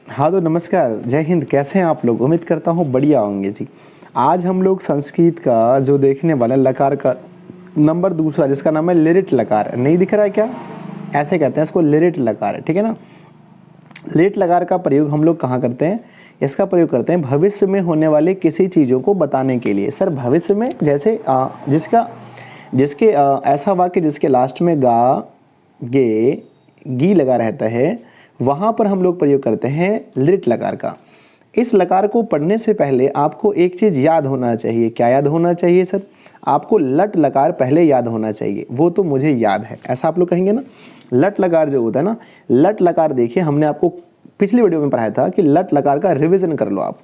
हाँ तो नमस्कार, जय हिंद। कैसे हैं आप लोग? उम्मीद करता हूँ बढ़िया होंगे जी। आज हम लोग संस्कृत का जो देखने वाला लकार का नंबर दूसरा, जिसका नाम है लिरिट लकार। नहीं दिख रहा है क्या? ऐसे कहते हैं इसको, लिरिट लकार, ठीक है ना। लिरिट लकार का प्रयोग हम लोग कहाँ करते हैं? इसका प्रयोग करते हैं भविष्य में होने वाले किसी चीज़ों को बताने के लिए। सर भविष्य में जैसे जिसका जिसके ऐसा वाक्य जिसके लास्ट में गा गे गी लगा रहता है, वहाँ पर हम लोग प्रयोग करते हैं लिट लकार का। इस लकार को पढ़ने से पहले आपको एक चीज़ याद होना चाहिए। क्या याद होना चाहिए सर? आपको लट लकार पहले याद होना चाहिए। वो तो मुझे याद है, ऐसा आप लोग कहेंगे ना। लट लकार जो होता है ना, लट लकार देखिए, हमने आपको पिछली वीडियो में पढ़ाया था कि लट लकार का रिविज़न कर लो आप।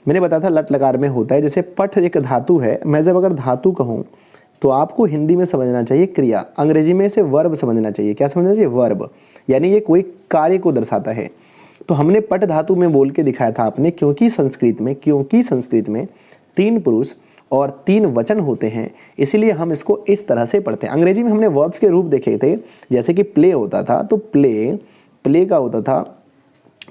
मैंने बताया था लट लकार में होता है, जैसे पठ एक धातु है। मैं जब अगर धातु कहूँ तो आपको हिंदी में समझना चाहिए क्रिया, अंग्रेजी में इसे वर्ब समझना चाहिए। क्या समझना चाहिए? वर्ब, यानी ये कोई कार्य को दर्शाता है। तो हमने पट धातु में बोल के दिखाया था आपने, क्योंकि संस्कृत में 3 पुरुष और 3 वचन होते हैं, इसीलिए हम इसको इस तरह से पढ़ते हैं। अंग्रेजी में हमने वर्ब्स के रूप देखे थे, जैसे कि प्ले होता था तो प्ले का होता था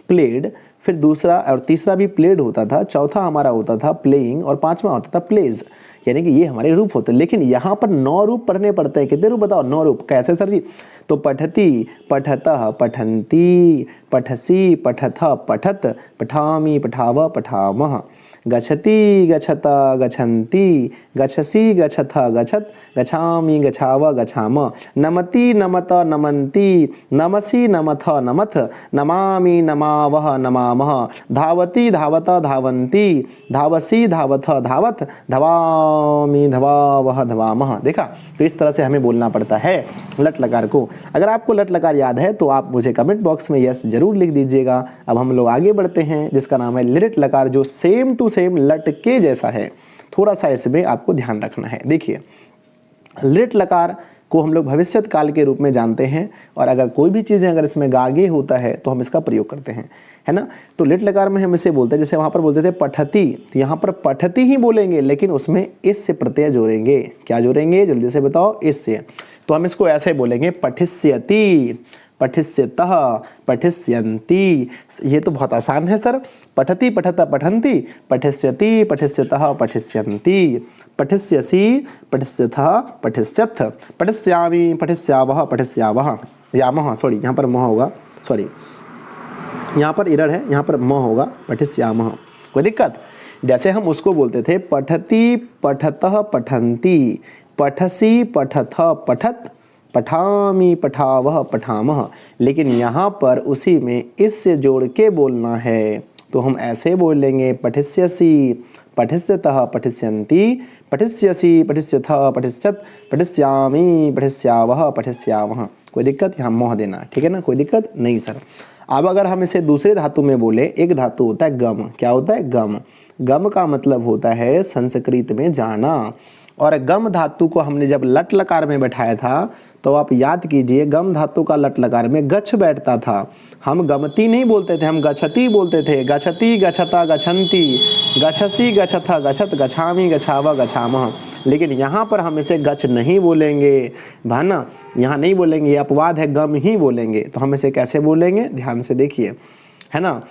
प्लेड, फिर दूसरा और तीसरा भी प्लेड होता था, चौथा हमारा होता था प्लेइंग और पांचवा होता था प्लेज। यानी कि ये हमारे रूप होते हैं। लेकिन यहाँ पर 9 रूप पढ़ने पड़ते हैं। कितने रूप बताओ? 9 रूप। कैसे सर जी? तो पठती, पठतः, पठन्ति, पठसी, पठथ, पठत, पठामि, पठाव, पठामः, गच्छति, गच्छता, गच्छन्ति, गच्छसि, गच्छथ, गच्छत, गच्छामि, गच्छाव, गच्छामः, नमति, नमत, नमन्ति, नमसि, नमथ, नमथ, नमामि, नमावः, नमामः, धावति, धावत, धावन्ति, धावसि, धावथ, धावत, धवामि, धवावः, धवामः। देखा? तो इस तरह से हमें बोलना पड़ता है लट लकार को। अगर आपको लट लकार याद है तो आप मुझे कमेंट बॉक्स में यस जरूर लिख दीजिएगा। अब हम लोग आगे बढ़ते हैं, जिसका नाम है लिरिट लकार, जो सेम टू सेम लट के जैसा है। थोड़ा सा इसमें आपको ध्यान रखना है। देखिए, लिट लकार को हम लोग भविष्यत काल के रूप में जानते हैं, और अगर कोई भी चीज़ें अगर इसमें गागे होता है तो हम इसका प्रयोग करते हैं, है ना। तो लिट लकार में हम इसे बोलते हैं, जैसे वहाँ पर बोलते थे पठती, तो यहाँ पर पठती ही बोलेंगे, लेकिन उसमें इस से प्रत्यय जोड़ेंगे। क्या जोड़ेंगे? जल्दी से बताओ। इससे। तो हम इसको ऐसे बोलेंगे पठिष्यति, पठिष्यतः, पठिष्यन्ति। ये तो बहुत आसान है सर। पठति, पठत, पठन्ति, पठिष्यति, पठिष्यतः, पठिष्यन्ति, पठिष्यसि, पठिष्यथः, पठिष्यथ, पठिष्यामि, पठिष्यावः, पठिष्यावः, यामः। सॉरी, यहाँ पर मह होगा, सॉरी यहाँ पर इरर है, यहाँ पर म होगा, पठिष्यामः। कोई दिक्कत? जैसे हम उसको बोलते थे पठति, पठतः, पठन्ति, पठसि, पठथ, पठत, पठामि, पठावः, पठामः। लेकिन यहाँ पर उसी में इससे जोड़ के बोलना है, तो हम ऐसे बोलेंगे पठिष्यसि, पठिष्यतः, पठिष्यन्ति, पठिष्यसि, पठिष्यथः, पठिष्यत, पठिष्यामि, पठिष्यावः, पठिष्यावः। कोई दिक्कत? यहाँ मोह देना, ठीक है ना। कोई दिक्कत नहीं सर। अब अगर हम इसे दूसरे धातु में बोले, एक धातु होता है गम। क्या होता है? गम। गम का मतलब होता है संस्कृत में जाना। और गम धातु को हमने जब लट लकार में बैठाया था, तो आप याद कीजिए, गम धातु का लट लकार में गच्छ बैठता था। हम गमती नहीं बोलते थे, हम गच्छति बोलते थे। गच्छति, गच्छता, गच्छन्ति, गच्छसि, गच्छथ, गच्छत, गच्छामि, गच्छाव, गच्छामः। लेकिन यहाँ पर हम इसे गच्छ नहीं बोलेंगे, है ना। यहाँ नहीं बोलेंगे, अपवाद है, गम ही बोलेंगे। तो हम इसे कैसे बोलेंगे? ध्यान से देखिए, है ना।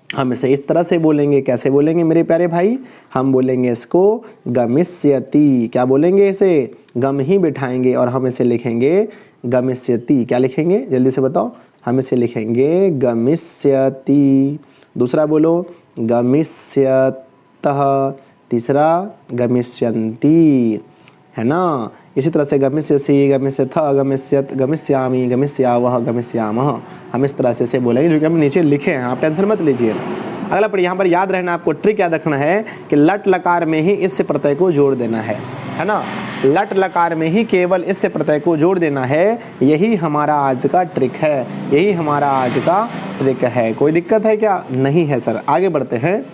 हम इसे इस तरह से बोलेंगे। कैसे बोलेंगे मेरे प्यारे भाई? हम बोलेंगे इसको गमिष्यति। क्या बोलेंगे? इसे गम ही बिठाएंगे और हम इसे लिखेंगे गमिष्यति। क्या लिखेंगे? जल्दी से बताओ। हम इसे लिखेंगे गमिष्यति। दूसरा बोलो गमिष्यतः, तीसरा गमिष्यन्ति, है ना। इसी तरह से गमिष्यसि, गमिष्यथ, गमिष्यत, गमिष्यामि, गमिष्यावः, गमिष्यामः। हम इस तरह से इसे बोलेंगे, जो कि हम नीचे लिखे हैं, आप टेंशन मत लीजिए। अगला पर यहाँ पर याद रहना, आपको ट्रिक याद रखना है कि लट लकार में ही इस प्रत्यय को जोड़ देना है ना। लट लकार में ही केवल इस प्रत्यय को जोड़ देना है। यही हमारा आज का ट्रिक है, यही हमारा आज का ट्रिक है। कोई दिक्कत है क्या? नहीं है सर। आगे बढ़ते हैं।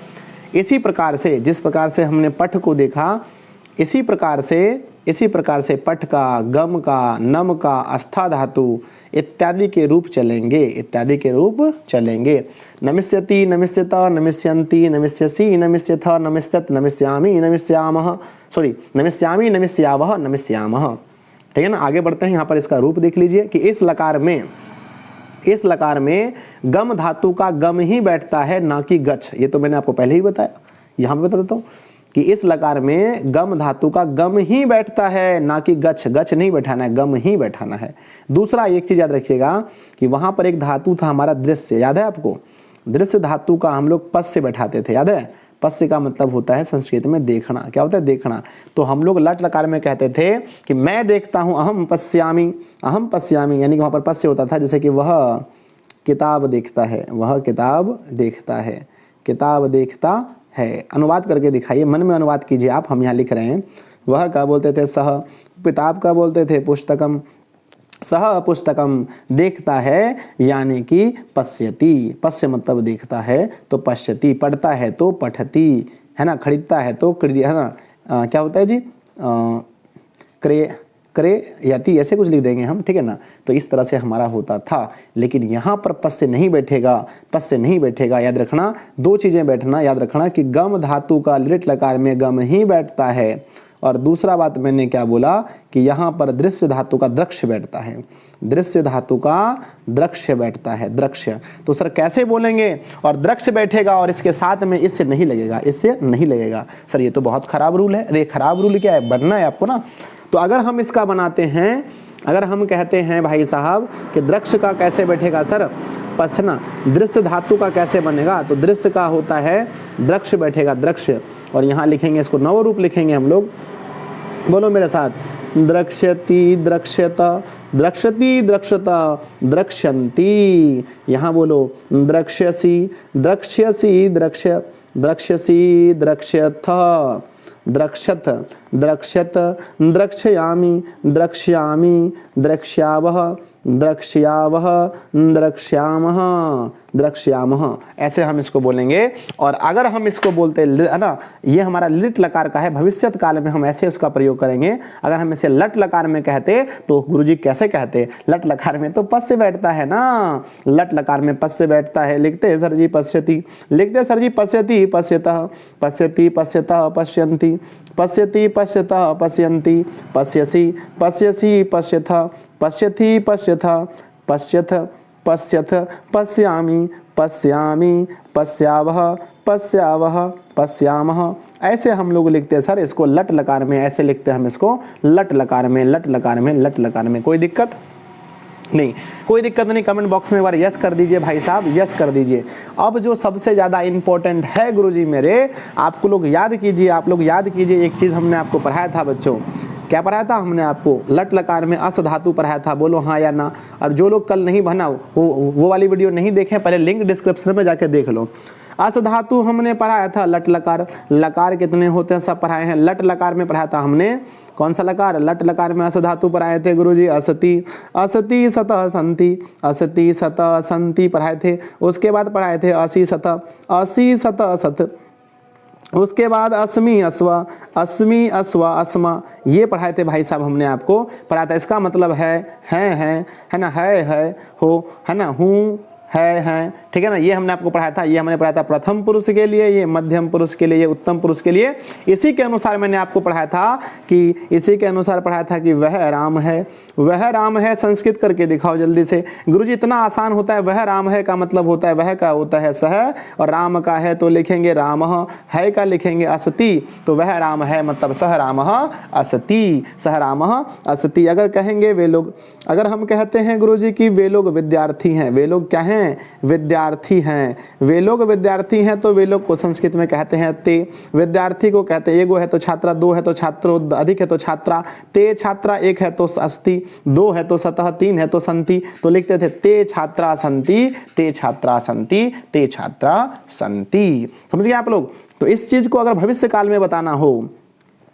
इसी प्रकार से, जिस प्रकार से हमने पठ को देखा, इसी प्रकार से पठ का, गम का, नम का, आस्था धातु इत्यादि के रूप चलेंगे। नमिष्यति, नमिष्यता, नमिष्यन्ति, नमिष्यसि, नमिष्यथ, नमिष्यत, नमिष्यामि, नमिष्यामः, सॉरी नमिष्यामि, नमिष्यावः, नमिष्यामः। ठीक है ना। आगे बढ़ते हैं। यहाँ पर इसका रूप देख लीजिए कि इस लकार में इस लकार में गम धातु का गम ही बैठता है, ना कि गच। ये तो मैंने आपको पहले ही बताया, यहाँ पे बता देता हूँ कि इस लकार में गम धातु का गम ही बैठता है, ना कि गच। गच नहीं बैठाना है, गम ही बैठाना है। दूसरा एक चीज याद रखिएगा कि वहां पर एक धातु था हमारा दृश्य, याद है आपको? दृश्य धातु का हम लोग पस से बैठाते थे, याद है? पस्य का मतलब होता है संस्कृत में देखना। क्या होता है? देखना। तो हम लोग लट लकार में कहते थे कि मैं देखता हूं, अहम पश्यामी, अहम पश्यामी, यानी कि वहां पर पस्य होता था, जैसे कि वह किताब देखता है, वह किताब देखता है, किताब देखता है। अनुवाद करके दिखाइए, मन में अनुवाद कीजिए आप, हम यहाँ लिख रहे हैं। वह क्या बोलते थे? सह। किताब का बोलते थे पुस्तकम, सह पुस्तकम। देखता है यानी कि पश्यति, पश्य मतलब देखता है, तो पश्यति। पढ़ता है तो पठती, है ना? खरीदता है तो है ना, क्या होता है जी? यति, ऐसे कुछ लिख देंगे हम, ठीक है ना? तो इस तरह से हमारा होता था। लेकिन यहाँ पर पस्य नहीं बैठेगा, पस्य नहीं बैठेगा। याद रखना, दो चीजें बैठना, याद रखना कि गम धातु का लिट लकार में गम ही बैठता है, और दूसरा बात मैंने क्या बोला कि यहाँ पर दृश्य धातु का दृक्ष बैठता है, दृश्य धातु का दृक्ष बैठता है, दृक्ष। तो सर कैसे बोलेंगे? और दृक्ष बैठेगा और इसके साथ में इससे नहीं लगेगा, इससे नहीं लगेगा। सर ये तो बहुत खराब रूल है। अरे खराब रूल क्या है? बनना है आपको ना। तो अगर हम इसका बनाते हैं, अगर हम कहते हैं भाई साहब कि दृक्ष का कैसे बैठेगा सर? पसना। दृश्य धातु का कैसे बनेगा? तो दृश्य का होता है दृक्ष बैठेगा, दृक्ष। और यहाँ लिखेंगे इसको, नव रूप लिखेंगे हम लोग। बोलो मेरे साथ, द्रक्ष्यति द्रक्ष्यत, द्रक्ष्यति द्रक्ष्यता, द्रक्ष्यन्ति। यहाँ बोलो द्रक्ष्यसि द्रक्ष्यसि, द्रक्ष्य द्रक्ष्यसि, द्रक्ष्यथ, द्रक्ष्यथ, द्रक्ष्यत, द्रक्ष्यामि द्रक्ष्यामि, द्रक्ष्यावः द्रक्ष्यावः, द्रक्ष्यामः द्रक्ष्यामः। ऐसे हम इसको बोलेंगे। और अगर हम इसको बोलते है ना, ये हमारा लिट लकार का है, भविष्यत काल में हम ऐसे उसका प्रयोग करेंगे। अगर हम इसे लट लकार में कहते तो गुरुजी कैसे कहते? लट लकार में तो पस से बैठता है ना, लट लकार में पस से बैठता है। लिखते हैं सर जी पश्यति, लिखते हैं सर जी पश्यति पश्यतः, पश्यति पश्यतः पश्यन्ति, पश्यति पश्यतः पश्यन्ति, पश्यसि पश्यसि पश्यथ, पश्यति पश्यथ, पश्यथ पश्यथ, पश्यामि पश्यामि, पश्यावः पश्यावः, पश्यामः। ऐसे हम लोग लिखते हैं सर इसको लट लकार में, ऐसे लिखते हैं हम इसको लट लकार में, लट लकार में, लट लकार में। कोई दिक्कत नहीं? कोई दिक्कत नहीं। कमेंट बॉक्स में एक बार यस कर दीजिए भाई साहब, यस कर दीजिए। अब जो सबसे ज़्यादा इंपॉर्टेंट है गुरुजी मेरे, आपको लोग याद कीजिए, आप लोग याद कीजिए। एक चीज़ हमने आपको पढ़ाया था बच्चों, क्या पढ़ाया था हमने आपको? लट लकार में अस धातु पढ़ाया था। बोलो हाँ या ना। और जो लोग कल नहीं बना वो वाली वीडियो नहीं देखें, पहले लिंक डिस्क्रिप्शन में जाके देख लो। अस धातु हमने पढ़ाया था, लट लकार। लकार कितने होते हैं सब पढ़ाए हैं। लट लकार में पढ़ाया था हमने, कौन सा लकार? लट लकार में अस धातु पढ़ाए थे गुरुजी, असति, असति सतः संति, असति सतः संति पढ़ाए थे। उसके बाद पढ़ाए थे असी सतः, असी सतः सत। उसके बाद अस्मि अस्वा, अस्मि अस्वा अस्मा, ये पढ़ाए थे भाई साहब हमने आपको पढ़ाया था। इसका मतलब है ना, है हो, है ना, हूँ, है, ठीक है ना। ये हमने आपको पढ़ाया था। ये हमने पढ़ाया था प्रथम पुरुष के लिए, ये मध्यम पुरुष के लिए, ये उत्तम पुरुष के लिए। इसी के अनुसार मैंने आपको पढ़ाया था कि इसी के अनुसार पढ़ाया था कि वह राम है, वह राम है। संस्कृत करके दिखाओ जल्दी से गुरुजी, इतना आसान होता है। वह राम है का मतलब होता है, वह का होता है सह, और राम का है तो लिखेंगे रामः, है का लिखेंगे असति। तो वह राम है मतलब सह रामः असति, सह रामः असति। अगर कहेंगे वे लोग, अगर हम कहते हैं गुरुजी कि वे लोग विद्यार्थी हैं, वे लोग क्या हैं? विद्यार्थी हैं। वे लोग विद्यार्थी हैं तो वे लोग को संस्कृत में कहते हैं ते। विद्यार्थी को कहते हैं, एगो है तो छात्रा, दो है तो छात्रो, अधिक है तो छात्रा। ते छात्रा, एक है तो अस्ति, दो है तो सतः, तीन है तो संति। तो लिखते थे ते छात्रा संति, ते छात्रा संति, ते छात्रा संति। समझ गए आप लोग? तो इस चीज को अगर भविष्य काल में बताना हो,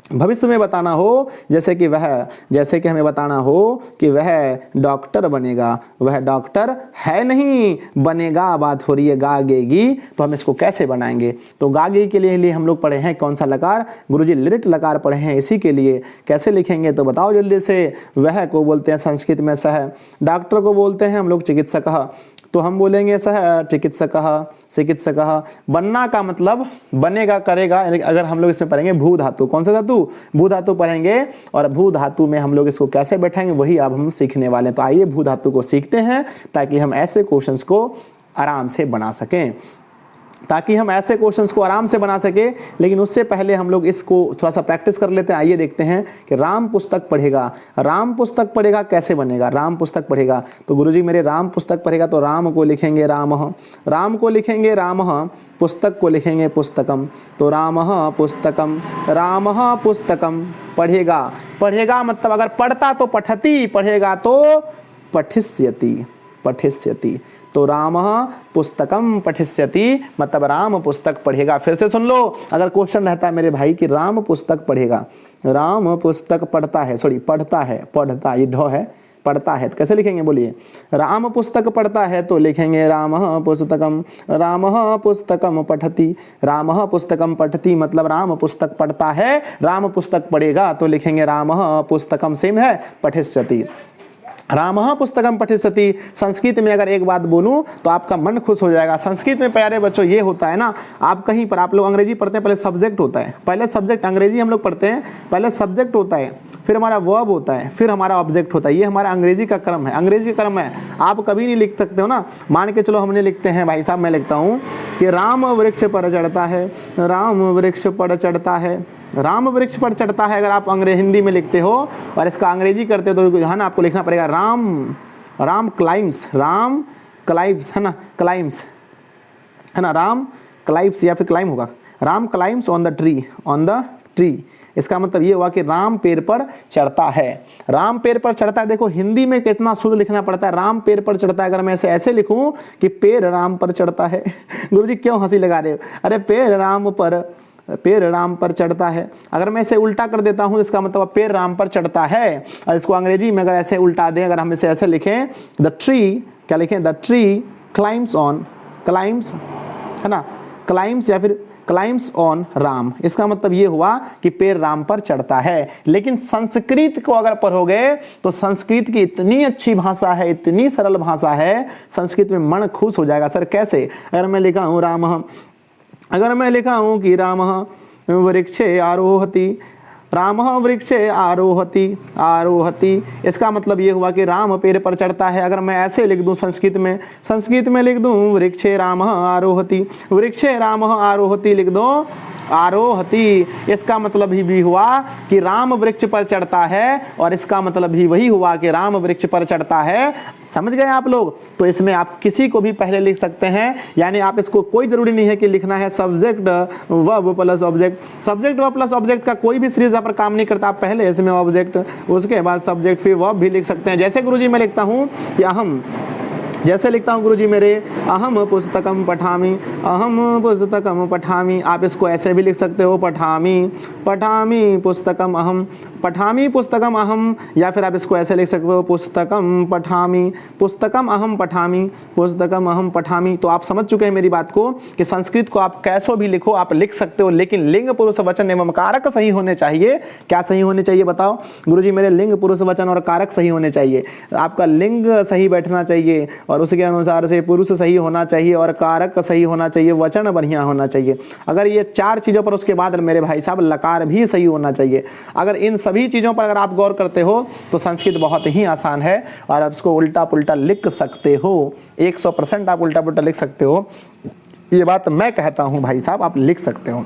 भविष्य में बताना हो, जैसे कि हमें बताना हो कि वह डॉक्टर बनेगा, वह डॉक्टर है नहीं बनेगा, बात हो रही है गागेगी, तो हम इसको कैसे बनाएंगे? तो गागे के लिए हम लोग पढ़े हैं कौन सा लकार गुरुजी? लिट लकार पढ़े हैं। इसी के लिए कैसे लिखेंगे तो बताओ जल्दी से। वह को बोलते हैं संस्कृत में सह, डॉक्टर को बोलते हैं हम लोग चिकित्सक, तो हम बोलेंगे चिकित्सकः, चिकित्सकः। बनना का मतलब बनेगा, करेगा। अगर हम लोग इसमें पढ़ेंगे भू धातु, कौन सा धातु? भू धातु पढ़ेंगे, और भू धातु में हम लोग इसको कैसे बैठाएंगे वही अब हम सीखने वाले हैं। तो आइए भू धातु को सीखते हैं ताकि हम ऐसे क्वेश्चंस को आराम से बना सकें, लेकिन उससे पहले हम लोग इसको थोड़ा सा प्रैक्टिस कर लेते हैं। आइए देखते हैं कि राम पुस्तक पढ़ेगा, राम पुस्तक पढ़ेगा कैसे बनेगा? राम पुस्तक पढ़ेगा, तो गुरुजी मेरे राम पुस्तक पढ़ेगा तो राम को लिखेंगे रामः, राम को लिखेंगे रामः, पुस्तक को लिखेंगे पुस्तकम, तो रामः पुस्तकम, रामः पुस्तकम। पढ़ेगा, पढ़ेगा मतलब अगर पढ़ता तो पठति, पढ़ेगा तो पठिष्यति, पठिष्यति। तो रामः पुस्तकम पठिष्यति मतलब राम पुस्तक पढ़ेगा। फिर से सुन लो, अगर क्वेश्चन रहता है मेरे भाई कि राम पुस्तक पढ़ेगा, राम पुस्तक पढ़ता है, सॉरी पढ़ता है, पढ़ता ये ढ है, पढ़ता है तो कैसे लिखेंगे बोलिए? राम पुस्तक पढ़ता है तो लिखेंगे रामः पुस्तकम, रामः पुस्तकम पठति, रामः पुस्तकम पठति मतलब राम पुस्तक पढ़ता है, राम पुस्तक पढ़ेगा तो लिखेंगे रामः पुस्तकम, सेम है, पठिष्यति। रामः पुस्तकम पठिष्यति। संस्कृत में अगर एक बात बोलूं तो आपका मन खुश हो जाएगा। संस्कृत में प्यारे बच्चों ये होता है ना, आप कहीं पर, आप लोग अंग्रेजी पढ़ते हैं, पहले सब्जेक्ट होता है, पहले सब्जेक्ट, अंग्रेजी हम लोग पढ़ते हैं, पहले सब्जेक्ट होता है, फिर हमारा वर्ब होता है, फिर हमारा ऑब्जेक्ट होता है। ये हमारा अंग्रेजी का क्रम है, अंग्रेजी का क्रम है। आप कभी नहीं लिख सकते हो ना, मान के चलो हमने लिखते हैं, भाई साहब मैं लिखता हूँ कि राम वृक्ष पर चढ़ता है, राम वृक्ष पर चढ़ता है, राम वृक्ष पर चढ़ता है। अगर आप हिंदी में लिखते हो और इसका अंग्रेजी करते हो तो है ना, आपको लिखना पड़ेगा राम क्लाइम्स, राम क्लाइम्स है ना, क्लाइम्स है ना, राम क्लाइम्स या फिर क्लाइम होगा, Ram climbs on the tree, on the tree. इसका मतलब ये हुआ कि राम पेड़ पर चढ़ता है, राम पेड़ पर चढ़ता है। देखो हिंदी में कितना शुद्ध लिखना पड़ता है, राम पेड़ पर चढ़ता है। अगर मैं ऐसे लिखूं कि पेड़ राम पर चढ़ता है गुरुजी क्यों हंसी लगा रहे हो? अरे पेड़ राम पर चढ़ता है। अगर मैं इसे उल्टा कर देता हूं इसका मतलब पेड़ राम पर चढ़ता है। और इसको अंग्रेजी में अगर ऐसे उल्टा दें, अगर हम इसे ऐसे लिखें द ट्री, क्या लिखें? The tree climbs on, climbs है ना, क्लाइम्स या फिर क्लाइम्स ऑन राम। इसका मतलब ये हुआ कि पेड़ राम पर चढ़ता है। लेकिन संस्कृत को अगर पढ़ोगे तो संस्कृत की इतनी अच्छी भाषा है, इतनी सरल भाषा है, संस्कृत में मन खुश हो जाएगा। सर कैसे? अगर मैं लिखा हूँ रामः, अगर मैं लिखा हूँ कि रामः वृक्षे आरोहति, रामः वृक्षे आरोहति, आरोहति, इसका मतलब ये हुआ कि राम पेड़ पर चढ़ता है। अगर मैं ऐसे लिख दूं संस्कृत में लिख दूं वृक्षे रामः आरोहति, वृक्षे रामः आरोहति लिख दो, आरोहति। इसका मतलब भी हुआ कि राम वृक्ष पर चढ़ता है, और इसका मतलब भी वही हुआ कि राम वृक्ष पर चढ़ता है। समझ गए आप लोग? तो इसमें आप किसी को भी पहले लिख सकते हैं, यानी आप इसको कोई जरूरी नहीं है कि लिखना है subject verb plus object. Subject verb plus object का कोई भी सीरीज पर काम नहीं करता। आप पहले इसमें ऑब्जेक्ट, उसके बाद सब्जेक्ट, फिर वर्ब भी लिख सकते हैं। जैसे गुरुजी मैं लिखता हूँ कि अहम, जैसे लिखता हूँ गुरुजी मेरे अहम पुस्तकम पठामि, अहम पुस्तकम पठामि। आप इसको ऐसे भी लिख सकते हो पठामि, पठामि पुस्तकम अहम, पठामि पुस्तकम अहम, या फिर आप इसको ऐसे लिख सकते हो पुस्तकम पठामि, पुस्तकम अहम पठामि, पुस्तकम अहम पठामि। तो आप समझ चुके हैं मेरी बात को कि संस्कृत को आप कैसो भी लिखो, आप लिख सकते हो, लेकिन लिंग पुरुष वचन एवं कारक सही होने चाहिए। क्या सही होने चाहिए बताओ गुरुजी मेरे? लिंग पुरुष वचन और कारक सही होने चाहिए। आपका लिंग सही बैठना चाहिए और उसके अनुसार से पुरुष सही होना चाहिए और कारक सही होना चाहिए, वचन बढ़िया होना चाहिए। अगर ये चार चीज़ों पर, उसके बाद मेरे भाई साहब लकार भी सही होना चाहिए। अगर इन सभी चीज़ों पर अगर आप गौर करते हो तो संस्कृत बहुत ही आसान है और आप इसको उल्टा पुल्टा लिख सकते हो। 100% आप उल्टा पुल्टा लिख सकते हो, ये बात मैं कहता हूँ भाई साहब, आप लिख सकते हो।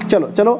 चलो चलो,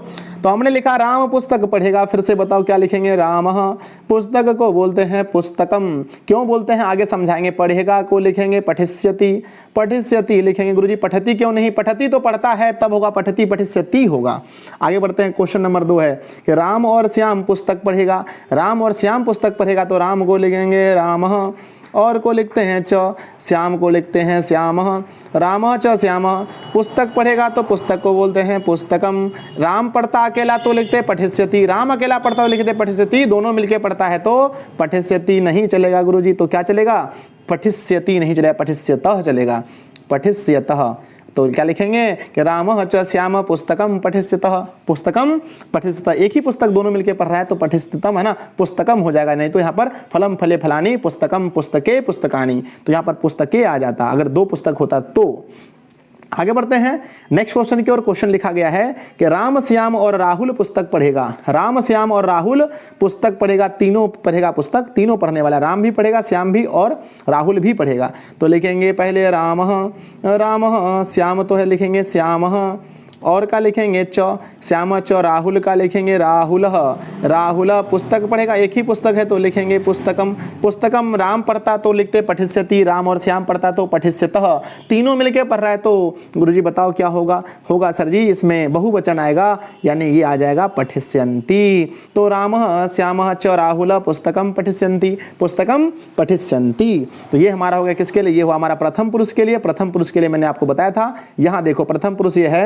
तो हमने लिखा राम पुस्तक पढ़ेगा। फिर से बताओ क्या लिखेंगे? रामः, पुस्तक को बोलते हैं पुस्तकम। क्यों बोलते हैं आगे समझाएंगे। पढ़ेगा को लिखेंगे पठिष्यति, पठिष्यति लिखेंगे। गुरुजी पठति क्यों नहीं? पठति तो पढ़ता है तब होगा, पठति पठिष्यति होगा। आगे बढ़ते हैं, क्वेश्चन नंबर 2 है कि राम और श्याम पुस्तक पढ़ेगा। राम और श्याम पुस्तक पढ़ेगा तो राम को लिखेंगे रामः, और को लिखते हैं च, श्याम को लिखते हैं श्यामः, रामः च श्यामः। पुस्तक पढ़ेगा तो पुस्तक को बोलते हैं पुस्तकम। राम पढ़ता अकेला तो लिखते हैं पठिष्यति, राम अकेला पढ़ता तो लिखते हैं पठिष्यति। दोनों मिलके पढ़ता है तो पठिष्यति नहीं चलेगा गुरुजी। तो क्या चलेगा? पठिष्यति नहीं चलेगा, पठिष्यतः चलेगा, पठिष्यतः, तो क्या लिखेंगे कि रामः च श्यामः पुस्तकम पठिष्यतः, पुस्तकम पठिष्यतः, एक ही पुस्तक दोनों मिलकर पढ़ रहा है तो पठिष्यतम है ना, पुस्तकम हो जाएगा, नहीं तो यहाँ पर फलम फले फलानी पुस्तकम पुस्तके पुस्तकानी, तो यहाँ पर पुस्तके आ जाता अगर दो पुस्तक होता तो। आगे बढ़ते हैं नेक्स्ट क्वेश्चन की ओर। क्वेश्चन लिखा गया है कि राम श्याम और राहुल पुस्तक पढ़ेगा, राम श्याम और राहुल पुस्तक पढ़ेगा, तीनों पढ़ेगा पुस्तक, तीनों पढ़ने वाला, राम भी पढ़ेगा, श्याम भी और राहुल भी पढ़ेगा। तो लिखेंगे पहले रामः, रामः, श्याम तो है लिखेंगे श्यामः, और का लिखेंगे च, श्याम च, राहुल का लिखेंगे राहुल, राहुल पुस्तक पढ़ेगा, एक ही पुस्तक है तो लिखेंगे पुस्तकम, पुस्तकम राम पढ़ता तो लिखते पठिष्यति, राम और श्याम पढ़ता तो पठिष्यतः, तीनों मिलके पढ़ रहा है तो गुरुजी बताओ क्या होगा, होगा सर जी इसमें बहुवचन आएगा, यानी ये आ जाएगा पठिष्यन्ति। तो रामः श्यामः च राहुल पुस्तकम पठिष्यन्ति, पुस्तकम पठिष्यन्ति। तो ये हमारा हो गया किसके लिए, ये हुआ हमारा प्रथम पुरुष के लिए। प्रथम पुरुष के लिए मैंने आपको बताया था, यहाँ देखो प्रथम पुरुष ये है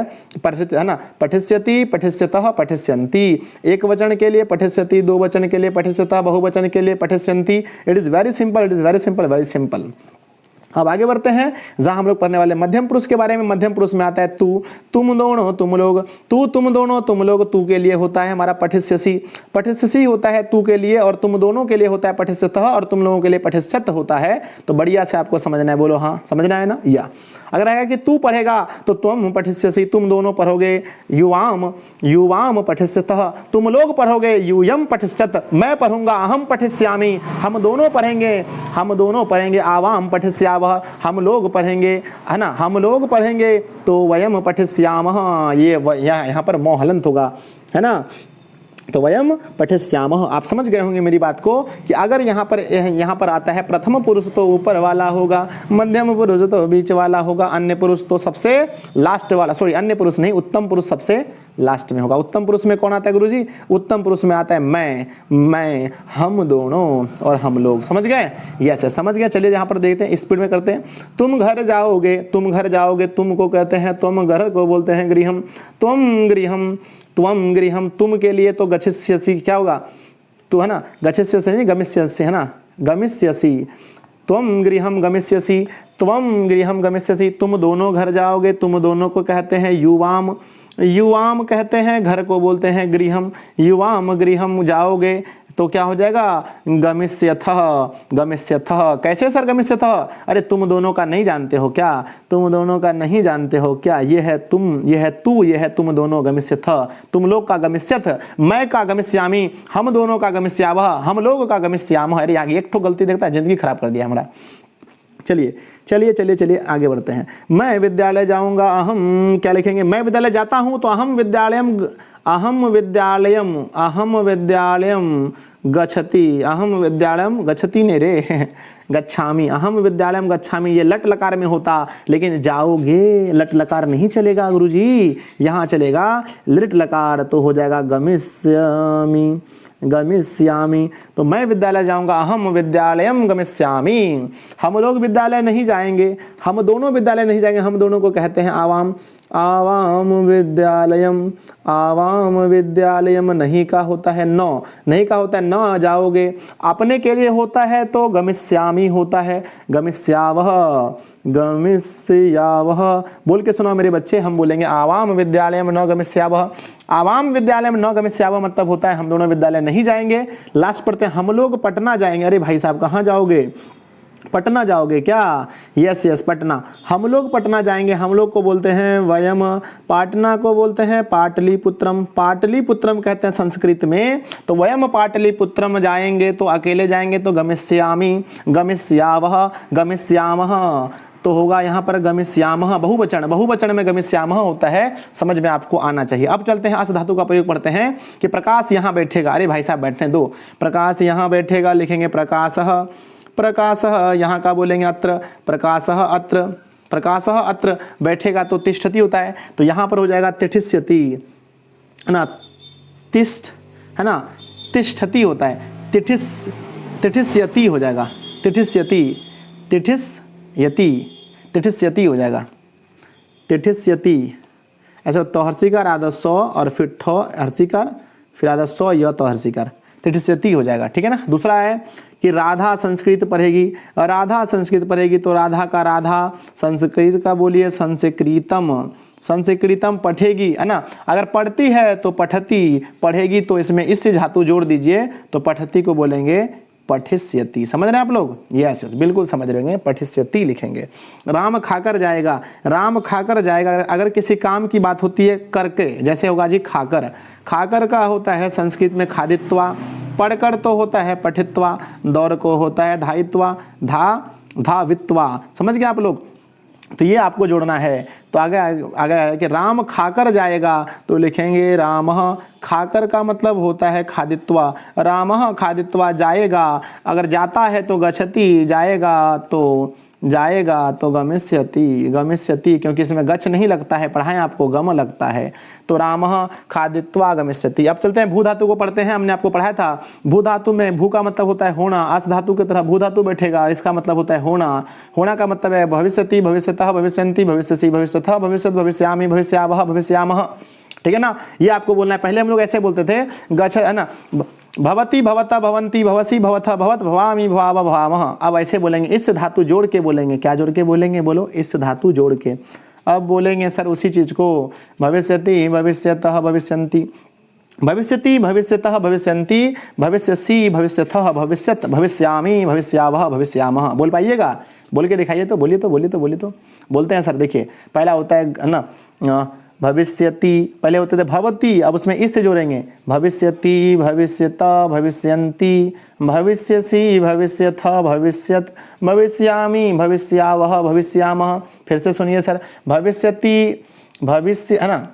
है ना, पठिष्यति, पठिष्यतः, पठिष्यन्ति, एक वचन के लिए पठिष्यति, दो वचन के लिए पठिष्यतः, बहुवचन के लिए पठिष्यन्ति। It is very simple, it is very simple, very simple. अब आगे बढ़ते हैं जहां हम लोग पढ़ने वाले मध्यम पुरुष के बारे में। मध्यम पुरुष में आता है तू, तुम दोनों, तुम लोग, तू, तुम दोनों, तुम लोग, तू के लिए होता है हमारा पठिष्यसि, पठिष्यसि होता है तू के लिए, और तुम दोनों के लिए होता है पठिष्यतः, और तुम लोगों के लिए पठिष्यत होता है। तो बढ़िया से आपको समझना है, बोलो हाँ समझना है ना। या अगर आएगा कि तू पढ़ेगा तो तुम पठिष्यसि, तुम दोनों पढ़ोगे, युवाम, युवाम पठिष्यतः, तुम लोग पढ़ोगे, यूयम पठिष्यत, मैं पढ़ूंगा, अहम पठिष्यामि, हम दोनों पढ़ेंगे, हम दोनों पढ़ेंगे, आवाम पठिष्यावः, हम लोग पढ़ेंगे, है ना, हम लोग पढ़ेंगे, तो वयम पठिष्यामः, ये यहाँ पर मोहलंत होगा, है ना, तो वयम पठिष्यामः। आप समझ गए होंगे मेरी बात को कि अगर यहाँ पर आता है प्रथम पुरुष तो ऊपर वाला होगा, मध्यम पुरुष तो बीच वाला होगा, अन्य पुरुष तो सबसे लास्ट वाला, सॉरी अन्य पुरुष नहीं, उत्तम पुरुष सबसे लास्ट में होगा। उत्तम पुरुष में कौन आता है गुरुजी, उत्तम पुरुष में आता है मैं, हम दोनों और हम लोग। समझ गए, यस समझ गए। चलिए यहाँ पर देखते हैं, स्पीड में करते हैं। तुम घर जाओगे, तुम घर जाओगे, तुम को कहते हैं, तुम घर को बोलते हैं गृहम, तुम गृहम, त्वम गृहम, तुम के लिए तो गच्छसि, क्या होगा तो, है ना, गच्छसि नहीं गमिष्यसि, है ना, गमिष्यसि, त्वम गृहम गमिष्यसि, त्वम गृहम गमिष्यसि, तुम दोनों घर जाओगे, तुम दोनों को कहते हैं युवाम, युवाम कहते हैं, घर को बोलते हैं गृहम, युवाम गृहम जाओगे तो क्या हो जाएगा, गमिष्यथः, गमिष्यथः। कैसे सर गमिष्यथः, अरे तुम दोनों का नहीं जानते हो क्या, तुम दोनों का नहीं जानते हो क्या, ये है तुम, ये है तू, ये है तुम दोनों, गमिष्यथः, तुम लोग का गमिष्यथ, मैं का गमिष्यामि, हम दोनों का गमिष्यावः, हम लोग का गमिष्यामः। अरे आगे एक ठो गलती देखता है, जिंदगी खराब कर दिया हमारा। चलिए चलिए चलिए चलिए आगे बढ़ते हैं। मैं विद्यालय जाऊंगा, अहम, क्या लिखेंगे, मैं विद्यालय जाता हूं तो अहम विद्यालयम, अहम विद्यालयम, अहम विद्यालयम गच्छति, अहम विद्यालयम गच्छति ने रे गच्छामि, अहम विद्यालयम गच्छामि, ये लट लकार में होता, लेकिन जाओगे लट लकार नहीं चलेगा गुरुजी, यहाँ चलेगा लिट लकार, तो हो जाएगा गमिष्यामि, गमिष्यामि। तो मैं विद्यालय जाऊंगा, अहम विद्यालयम गमिष्यामि, हम लोग विद्यालय नहीं जाएंगे, हम दोनों विद्यालय नहीं जाएंगे, हम दोनों को कहते हैं आवाम, आवाम विद्यालयम, आवाम विद्यालयम, नहीं का होता है नौ, नहीं का होता है न जाओगे, अपने के लिए होता है तो गमिष्यामि होता है, गमिष्यावः, गमिष्यावः। बोल के सुनो मेरे बच्चे, हम बोलेंगे आवाम विद्यालयम न गमिष्यावः, आवाम विद्यालय में न गमिष्यावः मतलब होता है हम दोनों विद्यालय नहीं जाएंगे। लास्ट पढ़ते हैं, हम लोग पटना जाएंगे। अरे भाई साहब कहाँ जाओगे, पटना जाओगे क्या, यस यस पटना, हम लोग पटना जाएंगे, हम लोग को बोलते हैं वयम, पाटना को बोलते हैं पाटलिपुत्रम, पाटलिपुत्रम कहते हैं संस्कृत में, तो वयम पाटलिपुत्रम जाएंगे, तो अकेले जाएंगे तो गमिष्यामि, गमिष्यावः, गमिष्यामः, तो होगा यहाँ पर गमिष्यामः, बहुवचन, बहुवचन में गमिष्यामः होता है, समझ में आपको आना चाहिए। अब चलते हैं अस धातु का प्रयोग पढ़ते हैं कि प्रकाश यहाँ बैठेगा, अरे भाई साहब बैठने दो, प्रकाश यहाँ बैठेगा, लिखेंगे प्रकाशः, प्रकाशः, यहाँ का बोलेंगे अत्र, प्रकाशः अत्र, प्रकाशः अत्र, बैठेगा तो तिष्ठति होता है, तो यहाँ पर हो जाएगा तिष्ठति, है ना, तिष्ठ, है ना, तिष्ठति होता है, तिष्ठ्यति हो जाएगा, तिष्ठ्यति, तिष्ठ्यति, तिष्ठ्यति हो जाएगा, तिष्ठ्यति। ऐसा तो हर्षिकार आधा 100 और फिर ठो हर्षिकार, फिर आधा 100 य तो हर्षिकार, तिष्ठति हो जाएगा, ठीक है ना। दूसरा है कि राधा संस्कृत पढ़ेगी, राधा संस्कृत पढ़ेगी तो राधा का राधा, संस्कृत का बोलिए संस्कृतम, संस्कृतम पढ़ेगी, है ना। अगर पढ़ती है तो पठती, पढ़ेगी तो इसमें इससे धातु जोड़ दीजिए तो पठती को बोलेंगे पठिष्यति। समझ रहे हैं आप लोग? यस यस, बिल्कुल समझ रहे होंगे, पठिष्यति लिखेंगे। राम खाकर जाएगा, राम खाकर जाएगा। अगर किसी काम की बात होती है करके, जैसे होगा जी खाकर, खाकर का होता है संस्कृत में खादित्वा, पढ़कर तो होता है पठित्वा, दौड़ को होता है धायित्वा, धावित्वा। समझ गए आप लोग? तो ये आपको जोड़ना है। तो आगे है कि राम खाकर जाएगा तो लिखेंगे रामः, खाकर का मतलब होता है खादित्वा, रामः खादित्वा जाएगा। अगर जाता है तो गच्छति, जाएगा तो गमिष्यति, गमिष्यति, क्योंकि इसमें गच्छ नहीं लगता है, पढ़ाएं आपको गम लगता है। तो रामः खादित्वा गमिष्यति। अब चलते हैं भू धातु को पढ़ते हैं। हमने आपको पढ़ाया था भू धातु में भू का मतलब होता है होना, अस धातु की तरह भू धातु बैठेगा, इसका मतलब होता है होना। होना का मतलब है भविष्यति, भविष्यतः, भविष्यन्ति, भविष्यसि, भविष्यतः, भविष्यत, भविष्यामि, भविष्यावः, भविष्यामः, ठीक है ना। ये आपको बोलना है। पहले हम लोग ऐसे बोलते थे गच्छ, है ना, भवति, भवता, भवंती, भवसी, भवथ, भवत, भवामि, भवाव, भवामः। अब ऐसे बोलेंगे, इस धातु जोड़ के बोलेंगे। क्या जोड़ के बोलेंगे? बोलो, इस धातु जोड़ के। अब बोलेंगे सर उसी चीज को, भविष्यति, भविष्यतः, भविष्यन्ति, भविष्यति, भविष्यतः, भविष्यन्ति, भविष्यसि, भविष्यथः, भविष्यत, भविष्यामि, भविष्यावः, भविष्यामः। बोल पाइएगा? बोल के दिखाइए तो, बोलिए तो, बोलिए तो, बोलिए तो। बोलते हैं सर, देखिए पहला होता है ना भविष्यति, पहले होते थे भवती, अब उसमें इससे जोड़ेंगे भविष्यति, भविष्यता, भविष्यन्ति, भविष्यसि, भविष्यथ, भविष्यत, भविष्यामि, भविष्यावः, भविष्यामः। फिर से सुनिए सर, भविष्यति, भविष्य, है ना,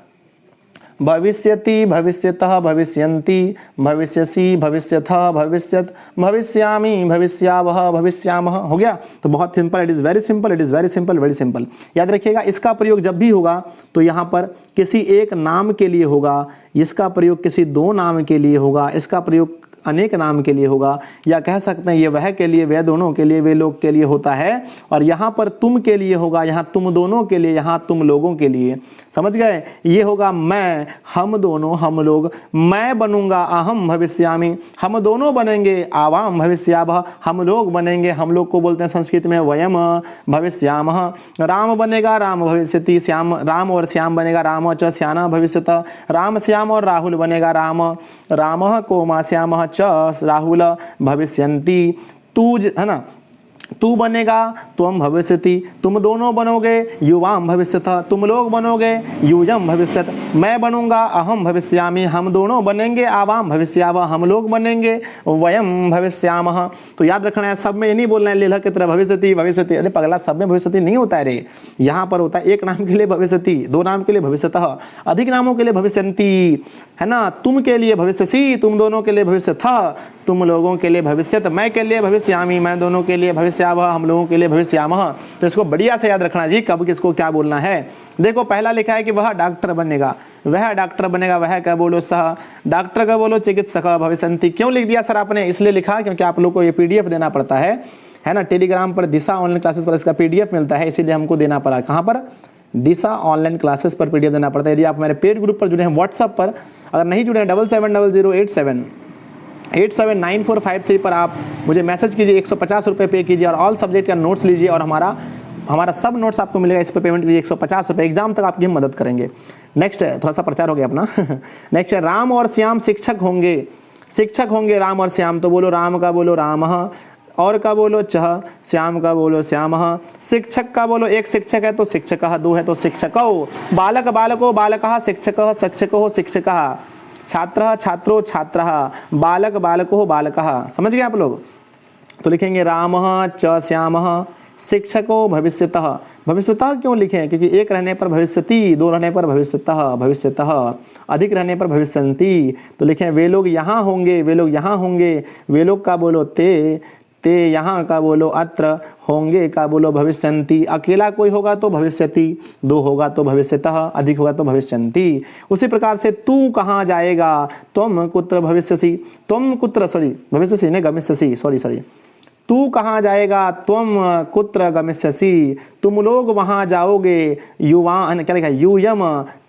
भविष्यति, भविष्यतः, भविष्यन्ति, भविष्यसि, भविष्यथः, भविष्यत, भविष्यामि, भविष्यावः, भविष्यामः। हो गया? तो बहुत simple, it is very simple, it is very simple, very simple. याद रखिएगा, इसका प्रयोग जब भी होगा तो यहाँ पर किसी एक नाम के लिए होगा, इसका प्रयोग किसी दो नाम के लिए होगा, इसका प्रयोग अनेक नाम के लिए होगा, या कह सकते हैं ये वह के लिए, वह दोनों के लिए, वे लोग के लिए होता है। और यहाँ पर तुम के लिए होगा, यहाँ तुम दोनों के लिए, यहाँ तुम लोगों के लिए। समझ गए? ये होगा मैं, हम दोनों, हम लोग। मैं बनूंगा, अहम भविष्यामि, हम दोनों बनेंगे, आवाम भविष्यावः, हम लोग बनेंगे, हम लोग को बोलते हैं संस्कृत में वयम भविष्यामः। राम बनेगा, राम भविष्यति, श्याम, राम और श्याम बनेगा, राम च श्याना भविष्यत, राम श्याम और राहुल बनेगा, राम, रामः कोमा श्यामः च राहुल भविष्यन्ति। तू, है ना, तू बनेगा, त्वम भविष्यति, तुम दोनों बनोगे, युवाम भविष्यतः, तुम लोग बनोगे, यूयम भविष्यत। मैं बनूंगा, अहम भविष्यामि, हम दोनों बनेंगे, आवाम भविष्यावः, हम लोग बनेंगे, वयम भविष्यामः। तो याद रखना है, सब में ये नहीं बोलना है लेलह की तरह भविष्यति, भविष्यति। अरे पगला, सब में भविष्यति नहीं होता है रे। यहाँ पर होता है एक नाम के लिए भविष्यति, दो नाम के लिए भविष्यतः, अधिक नामों के लिए भविष्यन्ति, है ना। तुम के लिए भविष्यसि, तुम दोनों के लिए भविष्यतः, तुम लोगों के लिए भविष्यत, मैं के लिए भविष्यामि, मैं दोनों के लिए भविष्यावः, हम लोगों के लिए भविष्यामः। तो इसको बढ़िया से याद रखना जी, कब किसको क्या बोलना है। देखो पहला लिखा है कि वह डॉक्टर बनेगा, वह डॉक्टर बनेगा, वह क्या बोलो सह, डॉक्टर का बोलो चिकित्सक भविष्यन्ति। क्यों लिख दिया सर आपने? इसलिए लिखा क्योंकि आप लोग को ये PDF देना पड़ता है ना। टेलीग्राम पर दिशा ऑनलाइन क्लासेस पर इसका PDF मिलता है, इसीलिए हमको देना पड़ा। कहाँ पर? दिशा ऑनलाइन क्लासेस पर PDF देना पड़ता है। यदि आप मेरे पेड ग्रुप पर जुड़े हैं व्हाट्सअप पर, अगर नहीं जुड़े हैं 7700879453 पर आप मुझे मैसेज कीजिए, 150 रुपये पे कीजिए और ऑल सब्जेक्ट का नोट्स लीजिए, और हमारा सब नोट्स आपको मिलेगा। इस पर पेमेंट कीजिए 150 रुपये, एग्जाम तक आपकी हम मदद करेंगे। नेक्स्ट है, थोड़ा सा प्रचार हो गया अपना। नेक्स्ट है, राम और श्याम शिक्षक होंगे, शिक्षक होंगे राम और श्याम। तो बोलो राम का बोलो रामः, और का बोलो चह, श्याम का बोलो श्यामः। शिक्षक का बोलो, एक शिक्षक है तो शिक्षकः, दो है तो शिक्षकौ, बालक बालको बालकः, शिक्षकः शिक्षको शिक्षकः, छात्र छात्रो छात्रः, बालक बालको बालकः। समझ गए आप लोग? तो लिखेंगे रामः च श्यामः, शिक्षको भविष्यतः। भविष्यतः क्यों लिखें? क्योंकि एक रहने पर भविष्यति, दो रहने पर भविष्यतः, भविष्यतः, अधिक रहने पर भविष्यन्ति। तो लिखें वे लोग यहाँ होंगे, वे लोग यहाँ होंगे, वे लोग का बोलो ते, ते यहाँ का बोलो अत्र, होंगे का बोलो भविष्यन्ति। अकेला कोई होगा तो भविष्यति, दो होगा तो भविष्यतः, अधिक होगा तो भविष्यन्ति। उसी प्रकार से तू कहाँ जाएगा? तुम कुत्र भविष्यसि, तुम कुत्र, सॉरी भविष्यसि नहीं गमिष्यसि, सॉरी तू कहाँ जाएगा, त्वम कुत्र गमिष्यसि, तुम लोग वहाँ जाओगे, युवा क्या लिखा है, यूयम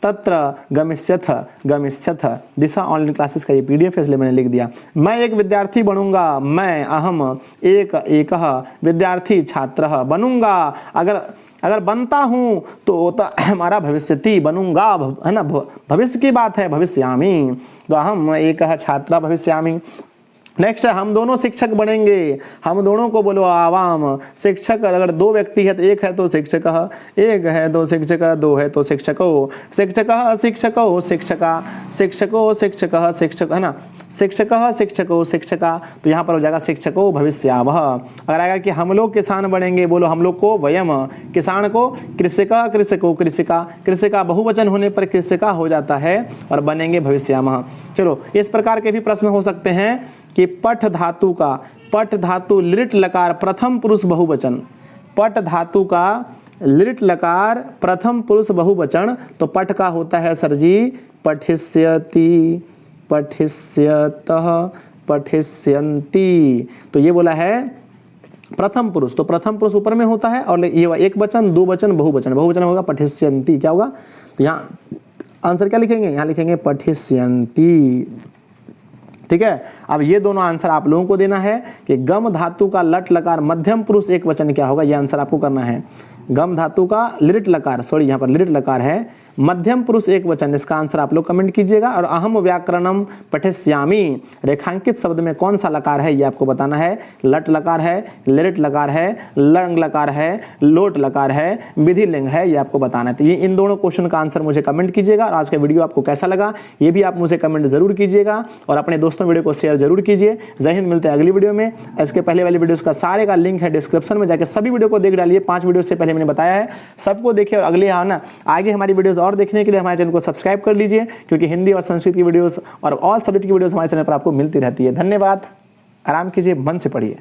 तत्र गमिष्यथ गमिष्यथ। दिशा ऑनलाइन क्लासेस का ये PDF है इसलिए मैंने लिख दिया। मैं एक विद्यार्थी बनूंगा, मैं अहम एकः विद्यार्थी छात्रः बनूंगा, अगर बनता हूँ तो होता हमारा भविष्यति बनूंगा, है ना, भविष्य की बात है, भविष्यामि, तो अहम एकः छात्रः भविष्यामि। नेक्स्ट है हम दोनों शिक्षक बनेंगे, हम दोनों को बोलो आवाम, शिक्षक अगर दो व्यक्ति है तो एक है तो शिक्षक, एक है तो शिक्षक, दो है तो शिक्षको, शिक्षक शिक्षको शिक्षका, शिक्षको शिक्षक शिक्षक, है ना, शिक्षक शिक्षको शिक्षका, तो यहाँ पर हो जाएगा शिक्षको भविष्यावः। अगर आएगा कि हम लोग किसान बनेंगे, बोलो हम लोग को वयम, किसान को कृषिका कृषको कृषिका, कृषिका बहुवचन होने पर कृषिका हो जाता है और बनेंगे भविष्यामः। चलो इस प्रकार के भी प्रश्न हो सकते हैं कि पठ धातु का, पठ धातु लिट लकार प्रथम पुरुष बहुवचन, पठ धातु का लिट लकार प्रथम पुरुष बहुवचन, तो पठ का होता है सर जी पठिष्यति, पठिष्यतः, पठिष्यन्ति, तो ये बोला है प्रथम पुरुष, तो प्रथम पुरुष ऊपर में होता है और ये एक वचन, दो वचन, बहुवचन, बहुवचन होगा पठिष्यन्ति, क्या होगा, तो यहाँ आंसर क्या लिखेंगे, यहाँ लिखेंगे पठिष्यन्ति। ठीक है, अब ये दोनों आंसर आप लोगों को देना है कि गम धातु का लट लकार मध्यम पुरुष एक वचन क्या होगा, ये आंसर आपको करना है। गम धातु का लिट लकार, सॉरी यहाँ पर लिट लकार है, मध्यम पुरुष एक वचन, इसका आंसर आप लोग कमेंट कीजिएगा। और अहम व्याकरणम पठिष्यामि, रेखांकित शब्द में कौन सा लकार है ये आपको बताना है। लट लकार है, लिट लकार है, लंग लकार है, लोट लकार है, विधि लिंग है, ये आपको बताना है। तो ये इन दोनों क्वेश्चन का आंसर मुझे कमेंट कीजिएगा। और आज का वीडियो आपको कैसा लगा ये भी आप मुझे कमेंट जरूर कीजिएगा और अपने दोस्तों वीडियो को शेयर जरूर कीजिए। जय हिंद, मिलते हैं अगली वीडियो में। इसके पहले वाली वीडियोस का सारे का लिंक है डिस्क्रिप्शन में, जाकर सभी वीडियो को देख डालिए। 5 वीडियो से पहले मैंने बताया है, सबको देखिए और अगले ना आगे हमारी वीडियोस और देखने के लिए हमारे चैनल को सब्सक्राइब कर लीजिए, क्योंकि हिंदी और संस्कृत की वीडियोस और ऑल सब्जेक्ट की वीडियोस हमारे चैनल पर आपको मिलती रहती है। धन्यवाद, आराम कीजिए, मन से पढ़िए।